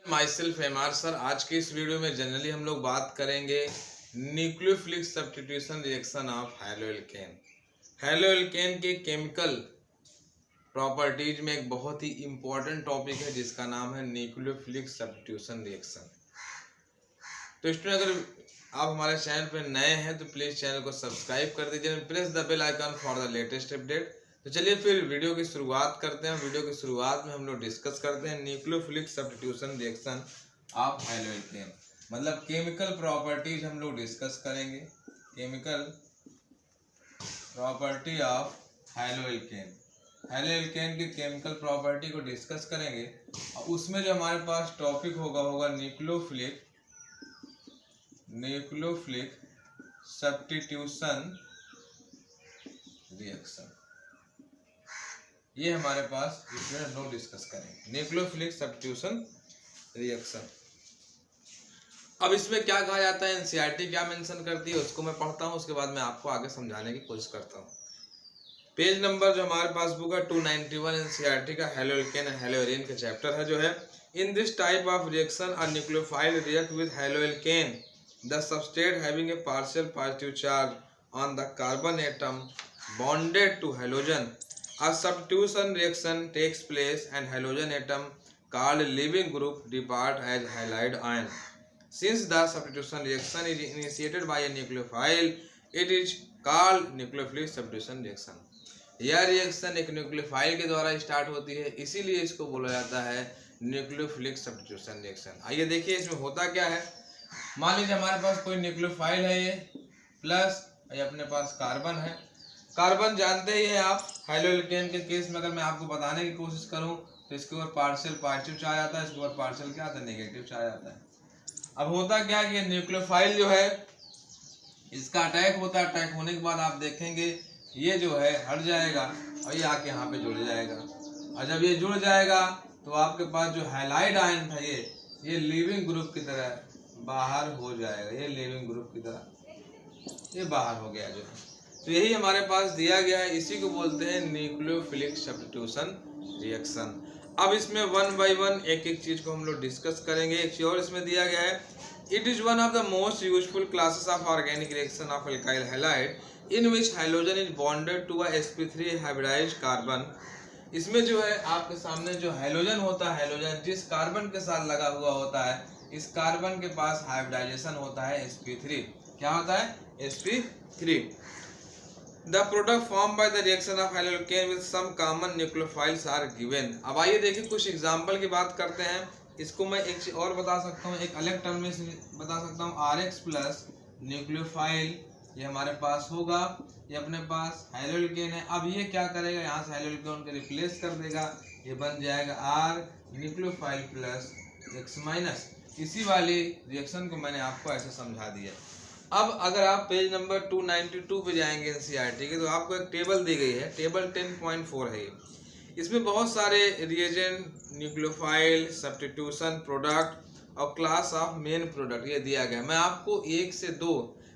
My self MR sir. आज के इस वीडियो में जनरली हम लोग बात करेंगे nucleophilic substitution reaction of haloalkane. Haloalkane के केमिकल प्रॉपर्टीज में एक बहुत ही इंपॉर्टेंट टॉपिक है जिसका नाम है न्यूक्लियोफिलिक सब्स्टिट्यूशन रिएक्शन। तो स्टूडेंट, अगर आप हमारे चैनल पर नए हैं तो प्लीज़ चैनल को सब्सक्राइब कर दीजिए, press the bell icon for the latest update. तो चलिए फिर वीडियो की शुरुआत करते हैं। वीडियो की शुरुआत में हम लोग डिस्कस करते हैं nucleophilic substitution reaction of haloalkane, मतलब केमिकल प्रॉपर्टीज हम लोग डिस्कस करेंगे। Chemical property of haloalkane, haloalkane की केमिकल प्रॉपर्टी को डिस्कस करेंगे और उसमें जो हमारे पास टॉपिक होगा न्यूक्लियोफिलिक सब्स्टिट्यूशन रिएक्शन। ये हमारे पास इसमें हम लोग डिस्कस करेंगे न्यूक्लियोफिलिक सब्स्टिट्यूशन रिएक्शन। अब इसमें क्या कहा जाता है, एनसीईआरटी क्या मेंशन करती है उसको मैं पढ़ता हूँ, उसके बाद मैं आपको आगे समझाने की कोशिश करता हूँ। पेज नंबर जो हमारे पास बुक है 291 एनसीईआरटी का हैलोएल्केन एंड हैलोएरिन का चैप्टर है जो है, in this type of reaction a nucleophile react with haloalkane the substrate having a partial positive charge on the carbon atom bonded to halogen. A substitution reaction takes place and halogen atom called leaving group depart as halide ion. Since the substitution reaction is initiated by a nucleophile, it is called nucleophilic substitution reaction. यह reaction एक nucleophile के द्वारा start होती है, इसीलिए इसको बोला जाता है न्यूक्लियोफिलिक सब्स्टिट्यूशन रिएक्शन। आइए देखिए इसमें होता क्या है। मान लीजिए हमारे पास कोई न्यूक्लियोफाइल है, ये प्लस ये अपने पास कार्बन है। कार्बन जानते ही हैं आप, हैलोएल्केन के केस में अगर मैं आपको बताने की कोशिश करूं तो इसके ऊपर पार्शियल पॉजिटिव चार्ज आता है, इसके ऊपर पार्शियल क्या आता है, नेगेटिव चार्ज आता है। अब होता क्या है कि न्यूक्लियोफाइल जो है इसका अटैक होता है, अटैक होने के बाद आप देखेंगे ये जो है हट जाएगा और ये आके यहाँ पे जुड़ जाएगा, और जब ये जुड़ जाएगा तो आपके पास जो हैलाइड आयन था ये लिविंग ग्रुप की तरह बाहर हो जाएगा। ये लिविंग ग्रुप की तरह ये बाहर हो गया जो है, तो यही हमारे पास दिया गया है, इसी को बोलते हैं न्यूक्लियोफिलिक सब्स्टिट्यूशन रिएक्शन। अब इसमें वन बाय वन एक एक चीज को हम लोग डिस्कस करेंगे। एक चीज और इसमें दिया गया है, it is one of the most useful classes of organic reaction of alkyl halide in which hydrogen is bonded to a sp3 hybridized carbon. इसमें जो है आपके सामने जो हाइड्रोजन होता है, हाइड्रोजन जिस कार्बन के साथ लगा हुआ होता है, इस कार्बन के पास हाइब्रिडाइजेशन होता है sp3। क्या होता है, sp3। The product formed by the reaction of haloalkane with some common nucleophiles are given। अब आइए देखिए कुछ एग्जाम्पल की बात करते हैं। इसको मैं एक चीज और बता सकता हूँ, एक अलग टर्म में बता सकता हूँ, RX प्लस न्यूक्लियोफाइल ये हमारे पास होगा, ये अपने पास हैलोएल्केन है। अब ये क्या करेगा, यहाँ से हैलोएल्केन को रिप्लेस कर देगा, ये बन जाएगा R nucleophile plus X minus. इसी वाली रिएक्शन को मैंने आपको ऐसे समझा दिया। अब अगर आप पेज नंबर 292 पे जाएंगे एनसीईआरटी के, तो आपको एक टेबल दी गई है, टेबल 10.4 है ये। इसमें बहुत सारे रिएजेंट, न्यूक्लियोफाइल, सब्स्टिट्यूशन, प्रोडक्ट और क्लास ऑफ मेन प्रोडक्ट ये दिया गया है। मैं आपको 1 से 2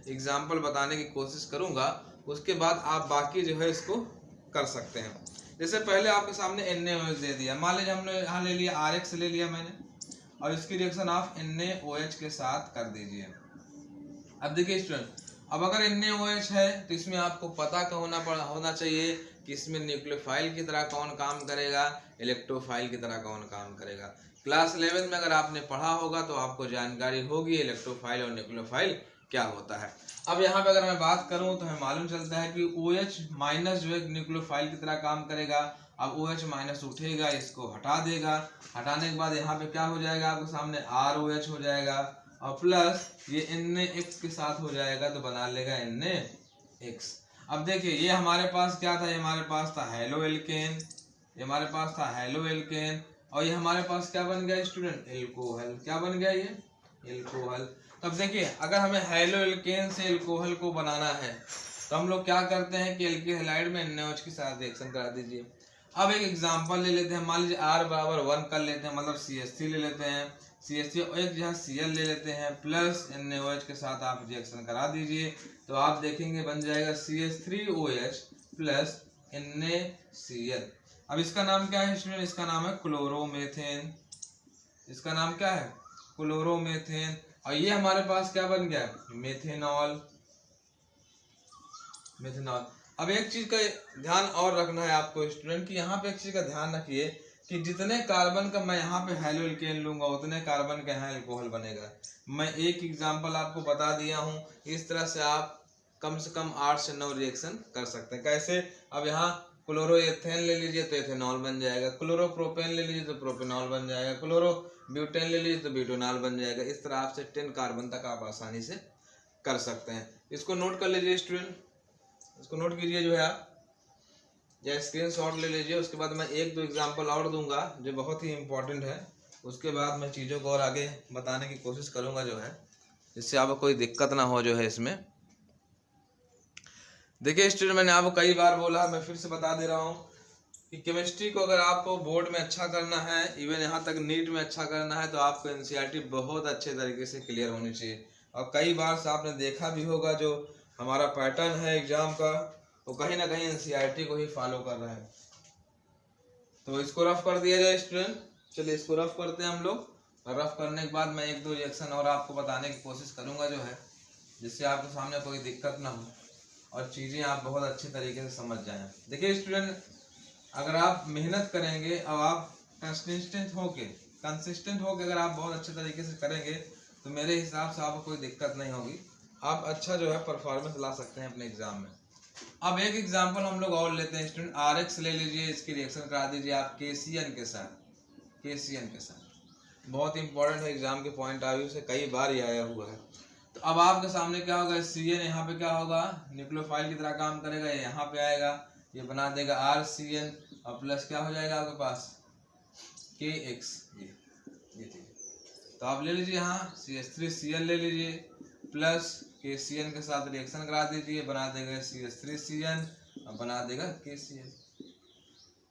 एग्जाम्पल बताने की कोशिश करूंगा, उसके बाद आप बाकी जो है इसको कर सकते हैं। जैसे पहले आपके सामने NaOH दे दिया, मान लीजिए हमने यहाँ ले लिया RX ले लिया मैंने, और इसकी रिएक्शन आप NaOH के साथ कर दीजिए। अब देखिए स्टूडेंट, अब अगर NaOH है तो इसमें आपको पता का होना चाहिए कि इसमें न्यूक्लियोफाइल की तरह कौन काम करेगा, इलेक्ट्रोफाइल की तरह कौन काम करेगा। क्लास 11 में अगर आपने पढ़ा होगा तो आपको जानकारी होगी इलेक्ट्रोफाइल और न्यूक्लियोफाइल क्या होता है। अब यहाँ पे अगर मैं बात करूँ तो हमें मालूम चलता है कि OH माइनस जो है न्यूक्लियोफाइल की तरह काम करेगा। अब OH माइनस उठेगा, इसको हटा देगा, हटाने के बाद यहाँ पे क्या हो जाएगा, आपके सामने ROH हो जाएगा, और प्लस ये NaX के साथ हो जाएगा तो बना लेगा NaX। अब देखिए ये हमारे पास क्या था, ये हमारे पास था हैलोएल्केन, ये हमारे पास था हैलोएल्केन, और ये हमारे पास क्या बन गया स्टूडेंट, एल्कोहल। क्या बन गया, ये एल्कोहल। तब देखिए अगर हमें हैलोएल्केन से एल्कोहल को बनाना है तो हम लोग क्या करते हैं कि एल्किल हैलाइड में NaOH के साथ रिएक्शन करा दीजिए। अब एक एग्जांपल ले लेते हैं, मान लीजिए R बराबर 1 कर लेते हैं, मतलब CH3 ले लेते हैं, CH3 और एक जहाँ Cl ले लेते हैं, प्लस NaOH के साथ आप रिएक्शन करा दीजिए तो आप देखेंगे बन जाएगा CH3OH प्लस NaCl। अब इसका नाम क्या है स्टूडेंट, इसका नाम है क्लोरोमेथेन। इसका नाम क्या है, क्लोरोमेथेन। और ये हमारे पास क्या बन गया, मेथेनॉल। मेथेनॉल। अब एक चीज का ध्यान और रखना है आपको स्टूडेंट, कि यहाँ पे एक चीज का ध्यान रखिए कि जितने कार्बन का मैं यहाँ पे हेलोएल्केन लूंगा उतने कार्बन का यहाँ एल्कोहल बनेगा। मैं एक एग्जांपल आपको बता दिया हूँ। इस तरह से आप कम से कम 8 से 9 रिएक्शन कर सकते हैं। कैसे, अब यहाँ क्लोरोएथेन ले लीजिए तो एथेनॉल बन जाएगा, क्लोरोप्रोपेन ले लीजिए तो प्रोपेनॉल बन जाएगा, क्लोरोब्यूटेन ले लीजिए तो ब्यूटेनॉल बन जाएगा। इस तरह आपसे 10 कार्बन तक आप आसानी से कर सकते हैं। इसको नोट कर लीजिए स्टूडेंट, इसको नोट कीजिए जो है आप, या स्क्रीनशॉट ले लीजिए। उसके बाद मैं 1-2 एग्जांपल और दूंगा जो बहुत ही इम्पोर्टेंट है। उसके बाद मैं चीज़ों को और आगे बताने की कोशिश करूंगा जो है, जिससे आपको कोई दिक्कत ना हो जो है इसमें। देखिए स्टूडेंट, मैंने आपको कई बार बोला, मैं फिर से बता दे रहा हूँ कि केमिस्ट्री को अगर आपको बोर्ड में अच्छा करना है, इवन यहाँ तक नीट में अच्छा करना है, तो आपको एनसीईआरटी बहुत अच्छे तरीके से क्लियर होनी चाहिए। और कई बार से आपने देखा भी होगा जो हमारा पैटर्न है एग्जाम का, वो कहीं ना कहीं एनसीईआरटी को ही फॉलो कर रहा है। तो इसको रफ कर दिया जाए स्टूडेंट। चलिए इसको रफ करते हैं हम लोग, और रफ करने के बाद मैं 1-2 रिएक्शन और आपको बताने की कोशिश करूंगा जो है, जिससे आपके सामने कोई दिक्कत ना हो और चीज़ें आप बहुत अच्छे तरीके से समझ जाएं। देखिए स्टूडेंट, अगर आप मेहनत करेंगे और आप कंसिस्टेंट होके अगर आप बहुत अच्छे तरीके से करेंगे तो मेरे हिसाब से आपको कोई दिक्कत नहीं होगी। आप अच्छा जो है परफॉर्मेंस ला सकते हैं अपने एग्जाम में। अब एक एग्जांपल हम लोग और लेते हैं स्टूडेंट, RX ले लीजिए, इसकी रिएक्शन करा दीजिए आप KCN के साथ। बहुत इंपॉर्टेंट है, एग्जाम के पॉइंट ऑफ व्यू से कई बार ये आया हुआ है। तो अब आपके सामने क्या होगा, CN यहाँ पे क्या होगा, न्यूक्लियोफाइल की तरह काम करेगा, ये यहाँ पे आएगा, ये बना देगा RCN, और प्लस क्या हो जाएगा आपके पास KX। ये ठीक है, तो आप ले लीजिए यहाँ CH3Cl ले लीजिए, प्लस KCN के साथ रिएक्शन करा दीजिए, बना देगा CH3CN और बना देगा KCl।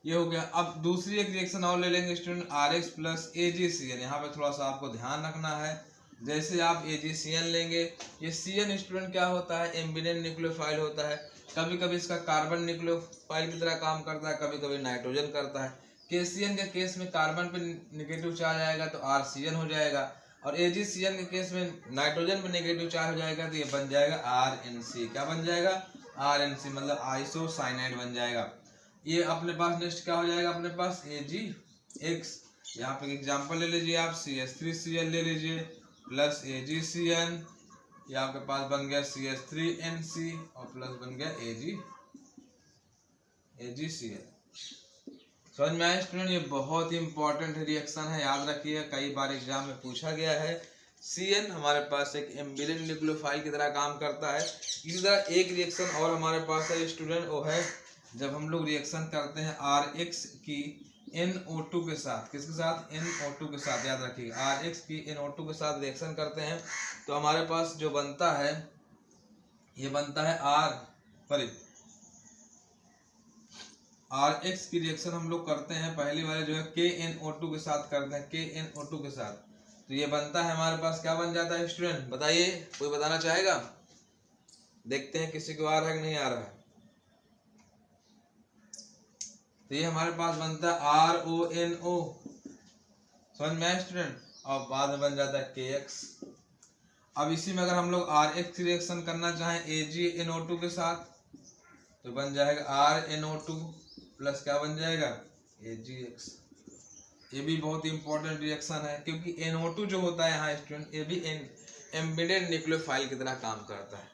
ये हो गया। अब दूसरी एक रिएक्शन और ले लेंगे स्टूडेंट, RX प्लस AgCN। यहाँ पे थोड़ा सा आपको ध्यान रखना है, जैसे आप AgCN लेंगे, ये CN स्टूडेंट क्या होता है, एम्बिडेंट न्यूक्लियोफाइल होता है। कभी कभी इसका कार्बन न्यूक्लियोफाइल की तरह काम करता है, कभी कभी नाइट्रोजन करता है। KCN के केस में कार्बन पे नेगेटिव चार्ज आएगा तो RCN हो जाएगा, और AgCN के केस में नाइट्रोजन पे नेगेटिव चार्ज हो जाएगा तो ये बन जाएगा RNC। क्या बन जाएगा, RNC, मतलब आइसोसाइनाइड बन जाएगा। ये अपने पास नेक्स्ट क्या हो जाएगा, अपने पास AgX। यहाँ पे एग्जांपल ले लीजिए आप, CH3Cl ले लीजिए प्लस AgCN, ये आपके पास बन गया CH3NC और प्लस बन गया AgCl। समझ में आया स्टूडेंट, ये बहुत ही इंपॉर्टेंट रिएक्शन है, याद रखिए, कई बार एग्जाम में पूछा गया है। CN हमारे पास एक एम्बिडेंट न्यूक्लियोफाइल की तरह काम करता है। इसी तरह एक रिएक्शन और हमारे पास है स्टूडेंट, वो है जब हम लोग रिएक्शन करते हैं RX की NO2 के साथ। किसके साथ, NO2 के साथ, याद रखिए, RX की NO2 के साथ रिएक्शन करते हैं तो हमारे पास जो बनता है, ये बनता है RX की रिएक्शन हम लोग करते हैं, पहली वाले जो है KNO2 के साथ करते हैं, KNO2 के साथ, तो ये बनता है हमारे पास, क्या बन जाता है स्टूडेंट, बताइए, कोई बताना चाहेगा? देखते हैं किसी को आ रहा है कि नहीं आ रहा है। तो ये हमारे पास बनता है RONO, समझ में आया स्टूडेंट, और बाद में बन जाता है KX। अब इसी में अगर हम लोग RX रिएक्शन करना चाहें AgNO2 के साथ तो बन जाएगा RNO2 प्लस क्या बन जाएगा, AgX। ये भी बहुत इंपॉर्टेंट रिएक्शन है, क्योंकि NO2 जो होता है यहाँ स्टूडेंट, ये भी एम्बिडेंट न्यूक्लियोफाइल की तरह काम करता है।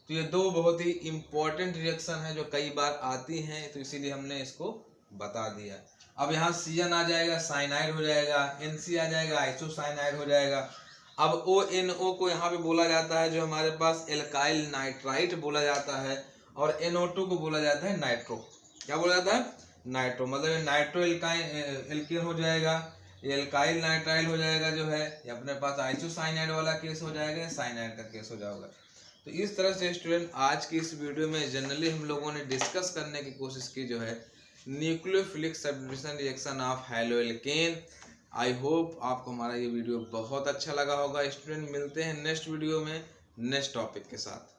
तो ये दो बहुत ही इंपॉर्टेंट रिएक्शन है जो कई बार आती हैं, तो इसीलिए हमने इसको बता दिया। अब यहाँ CN आ जाएगा, साइनाइड हो जाएगा, NC आ जाएगा, आइसोसाइनाइड हो जाएगा। अब ONO को यहाँ पे बोला जाता है, जो हमारे पास एल्काइल नाइट्राइट बोला जाता है, और NO2 को बोला जाता है नाइट्रो। क्या बोला जाता है, नाइट्रो, मतलब नाइट्रो एल्केन हो जाएगा, ये एल्काइल नाइट्राइल हो जाएगा जो है, ये अपने पास आइसोसाइनाइड वाला केस हो जाएगा, साइनाइड का केस हो जाएगा। तो इस तरह से स्टूडेंट आज की इस वीडियो में जनरली हम लोगों ने डिस्कस करने की कोशिश की जो है nucleophilic substitution reaction of haloalkane. I hope आपको हमारा ये वीडियो बहुत अच्छा लगा होगा स्टूडेंट। मिलते हैं नेक्स्ट वीडियो में नेक्स्ट टॉपिक के साथ।